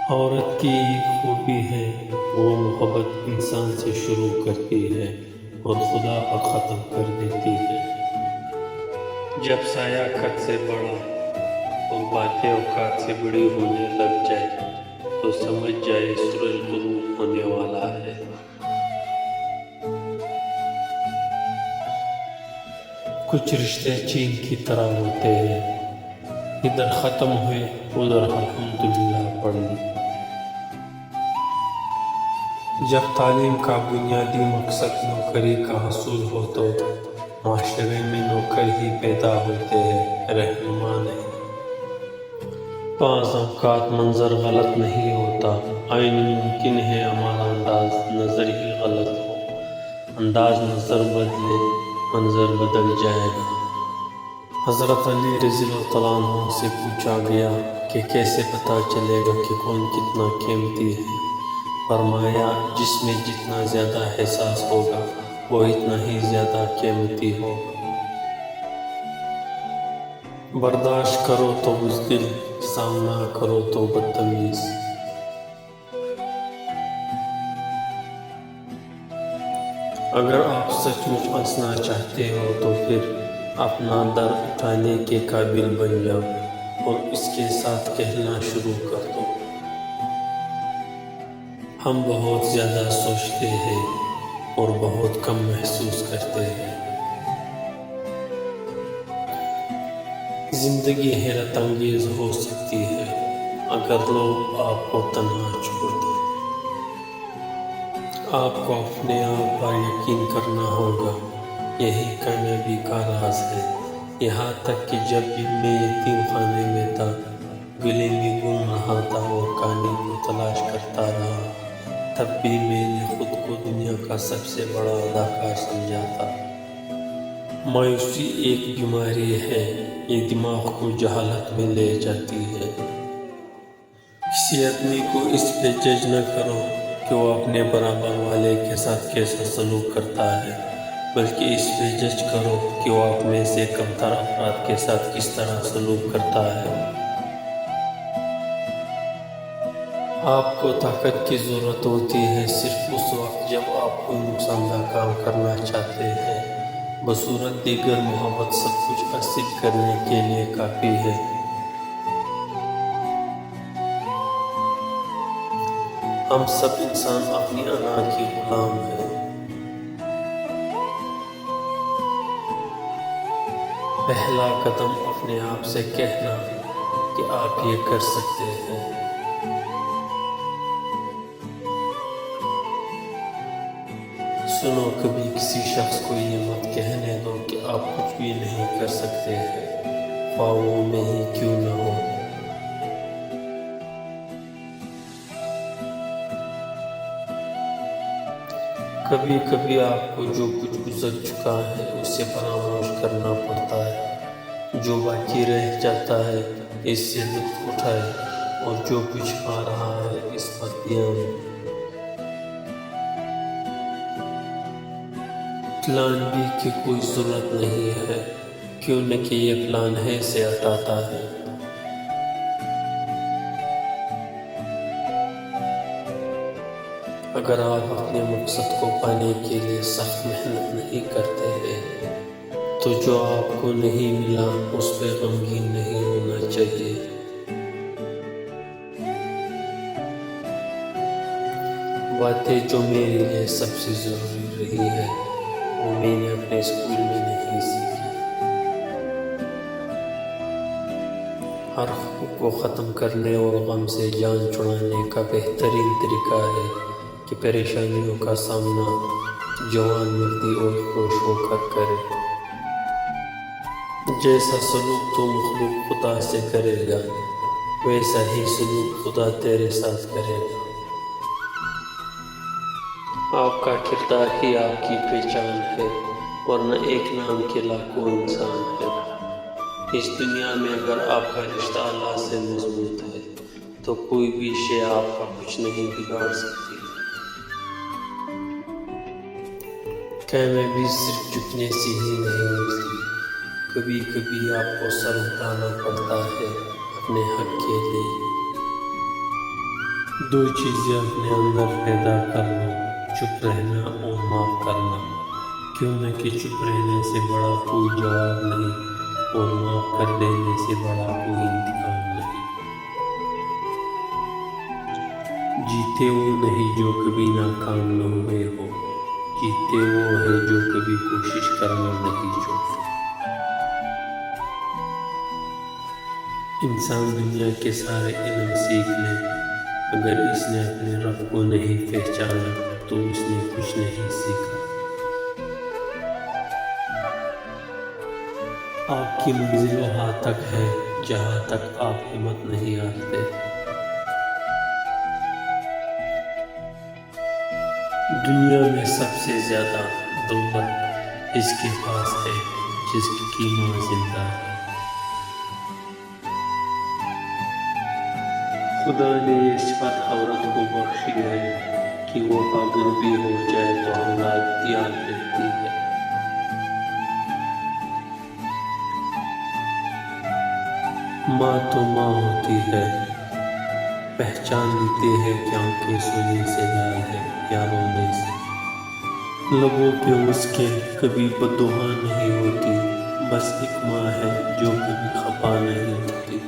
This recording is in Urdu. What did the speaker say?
عورت کی ایک خوبی ہے، وہ محبت انسان سے شروع کرتی ہے اور خدا پر ختم کر دیتی ہے۔ جب سایہ قد سے بڑا اور باتیں اوقات سے بڑی ہونے لگ جائے تو سمجھ جائے سورج غروب ہونے والا ہے۔ کچھ رشتے چین کی طرح ہوتے ہیں، ادھر ختم ہوئے ادھر الحمدللہ پڑھ لی۔ جب تعلیم کا بنیادی مقصد نوکری کا حصول ہو تو معاشرے میں نوکر ہی پیدا ہوتے ہیں، رہنما نہیں۔ بعض اوقات منظر غلط نہیں ہوتا، عین ممکن ہے ہمارا انداز نظر ہی غلط ہو۔ انداز نظر بدلے، منظر بدل جائے گا۔ حضرت علی رضی اللہ عنہ سے پوچھا گیا کہ کیسے پتہ چلے گا کہ کون کتنا قیمتی ہے؟ فرمایا، جس میں جتنا زیادہ احساس ہوگا وہ اتنا ہی زیادہ قیمتی ہوگا۔ برداشت کرو تو بزدل، سامنا کرو تو بدتمیز۔ اگر آپ سچ مچ ہنسنا چاہتے ہو تو پھر اپنا در اٹھانے کے قابل بن جاؤ اور اس کے ساتھ کہنا شروع کر دو۔ ہم بہت زیادہ سوچتے ہیں اور بہت کم محسوس کرتے ہیں۔ زندگی حیرت انگیز ہو سکتی ہے اگر لوگ آپ کو تنہا چھوڑ دیں۔ آپ کو اپنے آپ پر یقین کرنا ہوگا، یہی کامیابی کا راز ہے۔ یہاں تک کہ جب بھی میں یتیم خانے میں تھا، گلے میں گھوم رہا تھا اور کہانی کو تلاش کرتا رہا، تب بھی میں نے خود کو دنیا کا سب سے بڑا اداکار سمجھا تھا۔ مایوسی ایک بیماری ہے، یہ دماغ کو جہالت میں لے جاتی ہے۔ کسی آدمی کو اس پہ جج نہ کرو کہ وہ اپنے برابر والے کے ساتھ کیسا سلوک کرتا ہے، بلکہ اس پہ جج کرو کہ وہ اپنے سے کمتر افراد کے ساتھ کس طرح سلوک کرتا ہے۔ آپ کو طاقت کی ضرورت ہوتی ہے صرف اس وقت جب آپ کوئی نقصان دہ کام کرنا چاہتے ہیں، بصورت دیگر محبت سب کچھ حاصل کرنے کے لیے کافی ہے۔ ہم سب انسان اپنی انا کی غلام ہیں۔ پہلا قدم اپنے آپ سے کہنا کہ آپ یہ کر سکتے ہیں۔ سنو، کبھی کسی شخص کو یہ مت کہنے دو کہ آپ کچھ بھی نہیں کر سکتے ہیں، خواہ وہ میں ہی کیوں نہ ہو۔ کبھی کبھی آپ کو جو کچھ گزر چکا ہے اس سے فراموش کرنا پڑتا ہے۔ جو باقی رہ جاتا ہے اس سے لطف اٹھائے، اور جو کچھ آ رہا ہے اس پر دھیان دو۔ پلان بی کی کوئی ضرورت نہیں ہے، کیوں نہ کہ یہ پلان ہے سے ہٹاتا ہے۔ اگر آپ اپنے مقصد کو پانے کے لیے سخت محنت نہیں کرتے ہیں تو جو آپ کو نہیں ملا اس پہ غمگین نہیں ہونا چاہیے۔ باتیں جو میرے لیے سب سے ضروری رہی ہے وہ میں نے اپنے اسکول میں نہیں سیکھی۔ ہر خوف کو ختم کرنے اور غم سے جان چھڑانے کا بہترین طریقہ ہے کہ پریشانیوں کا سامنا جوان مردی اور خوش ہو کر کرے۔ جیسا سلوک تو مخلوق خدا سے کرے گا، ویسا ہی سلوک خدا تیرے ساتھ کرے گا۔ آپ کا کردار ہی آپ کی پہچان ہے، ورنہ ایک نام کے لاکھوں انسان ہے۔ اس دنیا میں اگر آپ کا رشتہ اللہ سے مضبوط ہے تو کوئی بھی شے آپ کا کچھ نہیں بگاڑ سکتی۔ کامیابی صرف جھکنے سے ہی نہیں ملتی، کبھی کبھی آپ کو سر اٹھانا پڑتا ہے اپنے حق کے لیے۔ دو چیزیں اپنے اندر پیدا کر لو، چپ رہنا اور معاف کرنا، کیوں نہ کہ چپ رہنے سے بڑا کوئی جواب نہیں اور معاف کر دینے سے بڑا کوئی انتقام نہیں۔ جیتے وہ نہیں جو کبھی ناکام نہ ہوئے ہو، جیتے وہ ہے جو کبھی کوشش کرنا نہیں چھوڑتے۔ انسان دنیا کے سارے علم سیکھ لے، اگر اس نے اپنے رب کو نہیں پہچانا تو اس نے کچھ نہیں سیکھا۔ آپ کی منزل وہاں تک ہے جہاں تک آپ ہمت نہیں رکھتے۔ دنیا میں سب سے زیادہ دولت اس کے پاس ہے جس کی ماں زندہ ہے۔ خدا نے یہ صفت عورت کو بخشی ہے کہ وہ اگر بھی ہو جائے تو اولاد یاد رکھتی ہے۔ ماں تو ماں ہوتی ہے، پہچان لیتے ہیں کہ آنکھیں سونے سے لال ہے یا رونے سے۔ لبوں پہ اس کے کبھی بددعا نہیں ہوتی، بس ایک ماں ہے جو کبھی خفا نہیں ہوتی۔